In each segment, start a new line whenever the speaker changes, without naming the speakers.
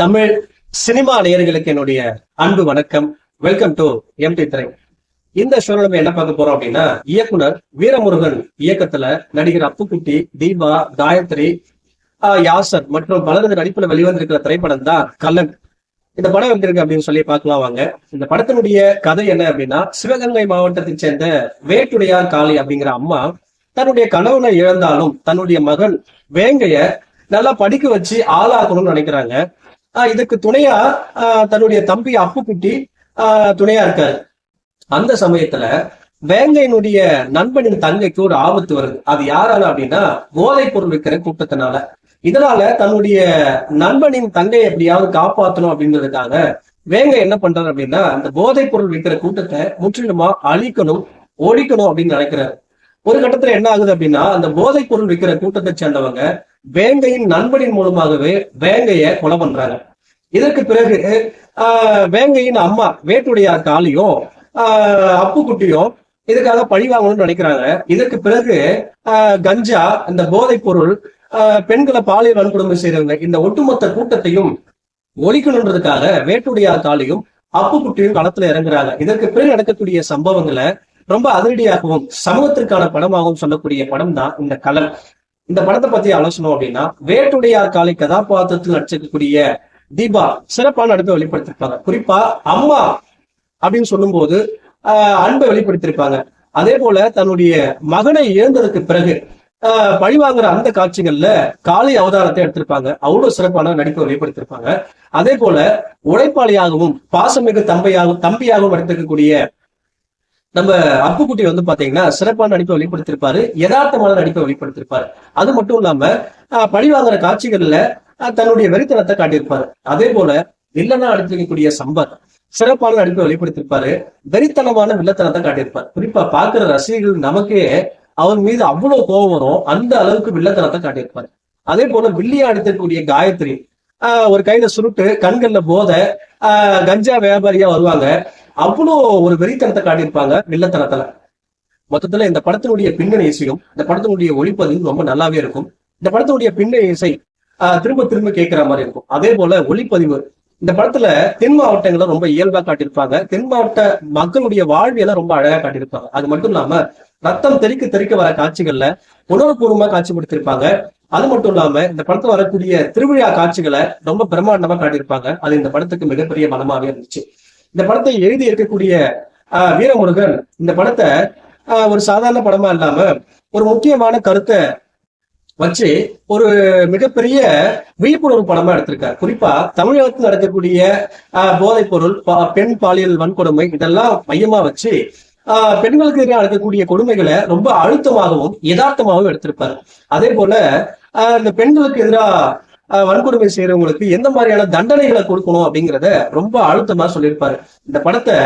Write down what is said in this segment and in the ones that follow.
Tamil cinema நேயர்களுக்கு என்னுடைய அன்பு வணக்கம். வெல்கம் டு எம்டி திரை. இந்த ஷோல நம்ம என்ன பார்க்க போறோம் அப்படின்னா, இயக்குனர் வீரமுருகன் இயக்கத்துல நடிகர் அப்புக்குட்டி, தீபா, காயத்ரி, யாசர் மற்றும் பலரது நடிப்புல வெளிவந்திருக்கிற திரைப்படம் தான் கல்லன். இந்த படம் எப்படி இருக்கு அப்படின்னு சொல்லி பார்க்கலாம் வாங்க. இந்த படத்தினுடைய கதை என்ன அப்படின்னா, சிவகங்கை மாவட்டத்தை சேர்ந்த வேட்டுடையார் காளி அப்படிங்கிற அம்மா தன்னுடைய கணவனை இழந்தாலும் தன்னுடைய மகன் வேங்கைய நல்லா படிக்க வச்சு ஆளாக்கணும்னு நினைக்கிறாங்க. இதுக்கு துணையா தன்னுடைய தம்பி அப்புக்குட்டி துணையா இருக்காரு. அந்த சமயத்துல வேங்கையினுடைய நண்பனின் தங்கைக்கு ஒரு ஆபத்து வருது. அது யாரால அப்படின்னா, போதைப் பொருள் விற்கிற கூட்டத்தினால. இதனால தன்னுடைய நண்பனின் தங்கையை எப்படியாவது காப்பாற்றணும் அப்படின்றதுக்காக வேங்கை என்ன பண்றாரு அப்படின்னா, அந்த போதைப் பொருள் விற்கிற கூட்டத்தை முற்றிலுமா அழிக்கணும், ஒழிக்கணும் அப்படின்னு நினைக்கிறாரு. ஒரு கட்டத்துல என்ன ஆகுது அப்படின்னா, அந்த போதைப் பொருள் விற்கிற கூட்டத்தை சேர்ந்தவங்க வேங்கையின் நண்பனின் மூலமாகவே வேங்கைய கொலை பண்றாங்க. இதற்கு பிறகு வேங்கையின் அம்மா வேட்டுடையார் காளியும் அப்புக்குட்டியும் இதுக்காக பழி வாங்கணும்னு நினைக்கிறாங்க. இதற்கு பிறகு கஞ்சா, இந்த போதைப் பொருள், பெண்களை பாலியல் வன்கொடுமை செய்யறவங்க, இந்த ஒட்டுமொத்த கூட்டத்தையும் ஒழிக்கணுன்றதுக்காக வேட்டுடையார் காளியும் அப்புக்குட்டியும் களத்துல இறங்குறாங்க. இதற்கு பிறகு நடக்கக்கூடிய சம்பவங்களை ரொம்ப அதிரடியாகவும் சமூகத்திற்கான படமாகவும் சொல்லக்கூடிய படம் தான் இந்த கலன். இந்த படத்தை பத்தி ஆலோசனை அப்படின்னா, வேட்டுடையார் காளி கதாபாத்திரத்தில் நடிச்சிருக்கக்கூடிய தீபா சிறப்பான நடிப்பை வெளிப்படுத்திருப்பாங்க. குறிப்பா அம்மா அப்படின்னு சொல்லும் போது அன்பை வெளிப்படுத்திருப்பாங்க. அதே போல தன்னுடைய மகனை இழந்ததுக்கு பிறகு பழிவாங்குற அந்த காட்சிகள்ல காளி அவதாரத்தை எடுத்திருப்பாங்க. அவ்வளவு சிறப்பான நடிப்பை வெளிப்படுத்திருப்பாங்க. அதே போல உழைப்பாளியாகவும் பாசமிகு தம்பியாகவும் நடித்திருக்கக்கூடிய நம்ம அப்புக்குட்டி பாத்தீங்கன்னா சிறப்பான நடிப்பை வெளிப்படுத்திருப்பாரு. யதார்த்தமான நடிப்பை வெளிப்படுத்திருப்பாரு. அது மட்டும் இல்லாம பழிவாங்குற காட்சிகள்ல தன்னுடைய வெறித்தனத்தை காட்டியிருப்பாரு. அதே போல வில்லனா நடித்திருக்கக்கூடிய சம்பத் சிறப்பான நடிப்பை வெளிப்படுத்திருப்பாரு. வெறித்தனமான வில்லத்தனத்தை காட்டியிருப்பாரு. குறிப்பா பாக்குற ரசிகர்கள் நமக்கே அவர் மீது அவ்வளவு கோபம் வரும். அந்த அளவுக்கு வில்லத்தனத்தை காட்டியிருப்பாரு. அதே போல வில்லியா நடித்திருக்கக்கூடிய காயத்ரி ஒரு கையில சுருட்டு, கண்கள்ல போதை, கஞ்சா வியாபாரியா வருவாங்க. அவ்வளோ ஒரு வெறித்தனத்தை காட்டியிருப்பாங்க வில்லத்தனத்துல. மொத்தத்துல இந்த படத்தினுடைய பின்னணி இசையும் இந்த படத்தினுடைய ஒளிப்பதிவும் ரொம்ப நல்லாவே இருக்கும். இந்த படத்தினுடைய பின்னணி இசை திரும்ப திரும்ப கேட்கிற மாதிரி இருக்கும். அதே போல ஒளிப்பதிவு இந்த படத்துல தென் மாவட்டங்களை ரொம்ப இயல்பா காட்டியிருப்பாங்க. தென் மாவட்ட மக்களுடைய வாழ்வியெல்லாம் ரொம்ப அழகா காட்டியிருப்பாங்க. அது மட்டும் இல்லாம ரத்தம் தெறிக்க தெறிக்க வர காட்சிகள்ல உணர்வுபூர்வமா காட்சிப்படுத்திருப்பாங்க. அது மட்டும் இல்லாம இந்த படத்துல வரக்கூடிய திருவிழா காட்சிகளை ரொம்ப பிரம்மாண்டமா காட்டியிருப்பாங்க. அது இந்த படத்துக்கு மிகப்பெரிய பலமாவே இருந்துச்சு. இந்த படத்தை எழுதி இருக்கக்கூடிய வீரமுருகன் இந்த படத்தை ஒரு சாதாரண படமா இல்லாம ஒரு முக்கியமான கருத்தை வச்சு ஒரு மிகப்பெரிய விழிப்புணர்வு படமா எடுத்திருக்காரு. குறிப்பா தமிழகத்தில் நடக்கக்கூடிய போதைப் பொருள், பெண் பாலியல் வன்கொடுமை இதெல்லாம் மையமா வச்சு பெண்களுக்கு எதிராக நடக்கக்கூடிய கொடுமைகளை ரொம்ப அழுத்தமாகவும் யதார்த்தமாகவும் எடுத்திருப்பாரு. அதே போல இந்த பெண்களுக்கு எதிராக வன்கொடுமை செய்யறவங்களுக்கு எந்த மாதிரியான தண்டனைகளை கொடுக்கணும் அப்படிங்கிறத ரொம்ப அழுத்தமா சொல்லியிருப்பாரு. இந்த படத்தை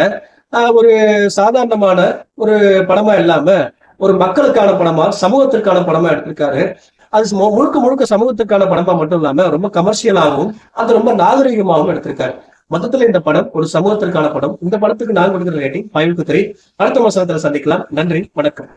ஒரு சாதாரணமான ஒரு படமா இல்லாம ஒரு மக்களுக்கான படமா, சமூகத்திற்கான படமா எடுத்திருக்காரு. அது முழுக்க முழுக்க சமூகத்துக்கான படமா மட்டும் இல்லாம ரொம்ப கமர்ஷியலாகவும் அது ரொம்ப நாகரிகமாகவும் எடுத்திருக்காரு. மொத்தத்துல இந்த படம் ஒரு சமூகத்திற்கான படம். இந்த படத்துக்கு நான் கொடுக்குற ரேட்டிங் 5/3. அடுத்த மாசத்துல சந்திக்கலாம். நன்றி, வணக்கம்.